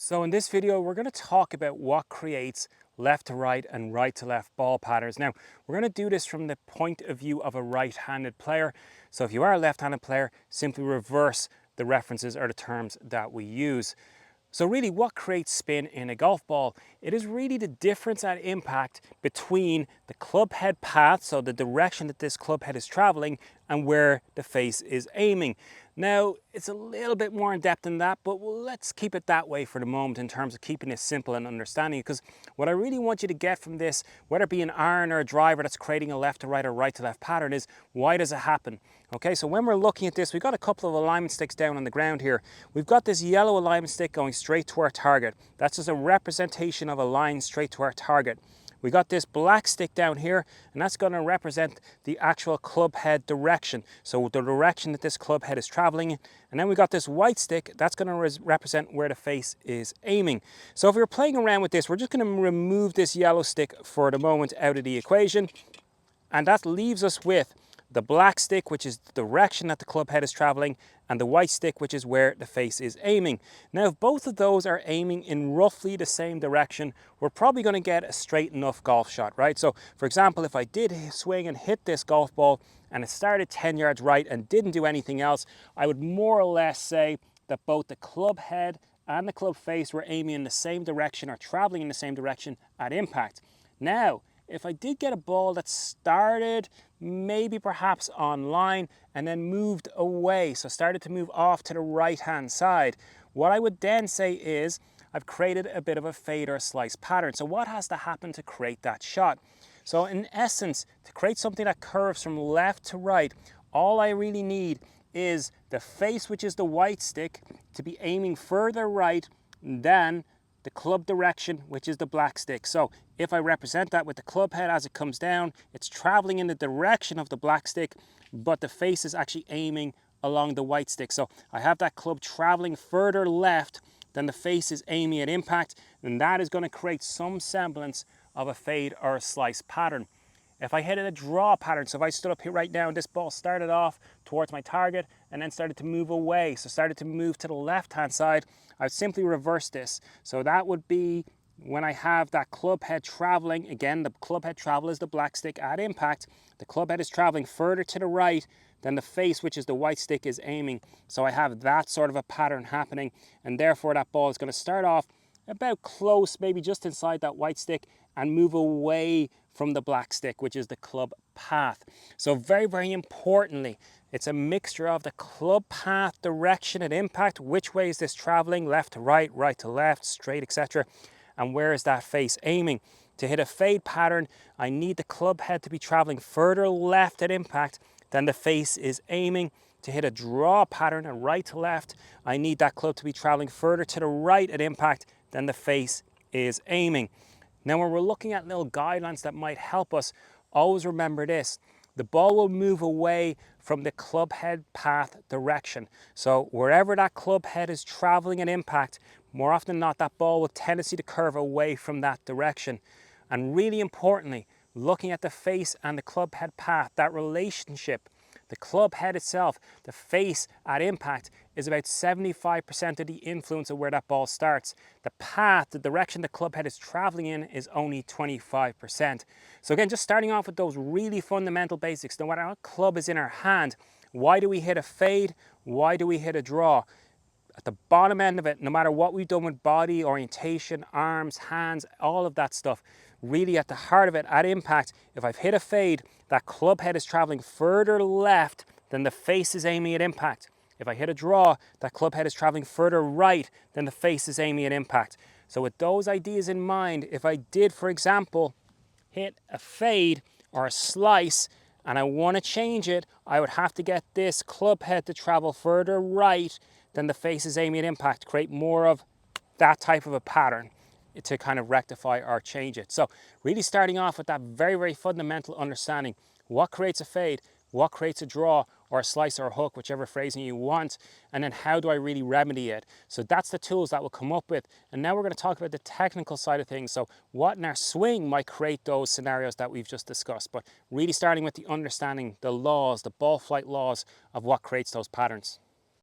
So in this video, we're going to talk about what creates left to right and right to left ball patterns. Now, we're going to do this from the point of view of a right-handed player. So if you are a left-handed player, simply reverse the references or the terms that we use. So really, what creates spin in a golf ball? It is really the difference at impact between the club head path, so the direction that this club head is traveling, and where the face is aiming. Now, it's a little bit more in depth than that, but let's keep it that way for the moment in terms of keeping it simple and understanding, because what I really want you to get from this, whether it be an iron or a driver that's creating a left to right or right to left pattern, is why does it happen? Okay, so when we're looking at this, we've got a couple of alignment sticks down on the ground here. We've got this yellow alignment stick going straight to our target. That's just a representation of a line straight to our target. We got this black stick down here, and that's going to represent the actual club head direction. So the direction that this club head is traveling in. And then we got this white stick, that's going to represent where the face is aiming. So if we're playing around with this, we're just going to remove this yellow stick for the moment out of the equation. And that leaves us with the black stick, which is the direction that the club head is traveling, and the white stick, which is where the face is aiming. Now, if both of those are aiming in roughly the same direction, we're probably going to get a straight enough golf shot, right? So, for example, if I did swing and hit this golf ball and it started 10 yards right and didn't do anything else, I would more or less say that both the club head and the club face were aiming in the same direction or traveling in the same direction at impact. Now, if I did get a ball that started maybe perhaps on line and then moved away, so started to move off to the right hand side, what I would then say is I've created a bit of a fade or a slice pattern. So what has to happen to create that shot? So in essence, to create something that curves from left to right, all I really need is the face, which is the white stick, to be aiming further right than the club direction, which is the black stick. So if I represent that with the club head as it comes down, it's traveling in the direction of the black stick, but the face is actually aiming along the white stick. So I have that club traveling further left than the face is aiming at impact, and that is going to create some semblance of a fade or a slice pattern. If I hit a draw pattern, so if I stood up here right now and this ball started off towards my target and then started to move away, so started to move to the left-hand side, I would simply reverse this. So that would be when I have that club head traveling, again, the club head travel is the black stick at impact, the club head is traveling further to the right than the face, which is the white stick, is aiming. So I have that sort of a pattern happening, and therefore that ball is going to start off about close, maybe just inside that white stick, and move away from the black stick, which is the club path. So very, very importantly, it's a mixture of the club path direction at impact, which way is this traveling, left to right, right to left, straight, etc., and where is that face aiming. To hit a fade pattern, I need the club head to be traveling further left at impact than the face is aiming. To hit a draw pattern, a right to left, I need that club to be traveling further to the right at impact than the face is aiming. Now, when we're looking at little guidelines that might help us, always remember this: the ball will move away from the club head path direction. So wherever that club head is traveling at impact, more often than not, that ball will tendency to curve away from that direction. And really importantly, looking at the face and the club head path, that relationship, the club head itself, the face at impact, is about 75% of the influence of where that ball starts. The path, the direction the club head is traveling in, is only 25%. So again, just starting off with those really fundamental basics, no matter what club is in our hand, why do we hit a fade? Why do we hit a draw? At the bottom end of it, no matter what we've done with body, orientation, arms, hands, all of that stuff, really at the heart of it, at impact, if I've hit a fade, that club head is traveling further left than the face is aiming at impact. If I hit a draw, that club head is traveling further right than the face is aiming at impact. So with those ideas in mind, if I did, for example, hit a fade or a slice and I want to change it, I would have to get this club head to travel further right than the face is aiming at impact, create more of that type of a pattern to kind of rectify or change it. So really starting off with that very, very fundamental understanding: what creates a fade, what creates a draw or a slice or a hook, whichever phrasing you want, and then how do I really remedy it. So that's the tools that we'll come up with. And now we're going to talk about the technical side of things. So what in our swing might create those scenarios that we've just discussed, but really starting with the understanding, the laws, the ball flight laws of what creates those patterns.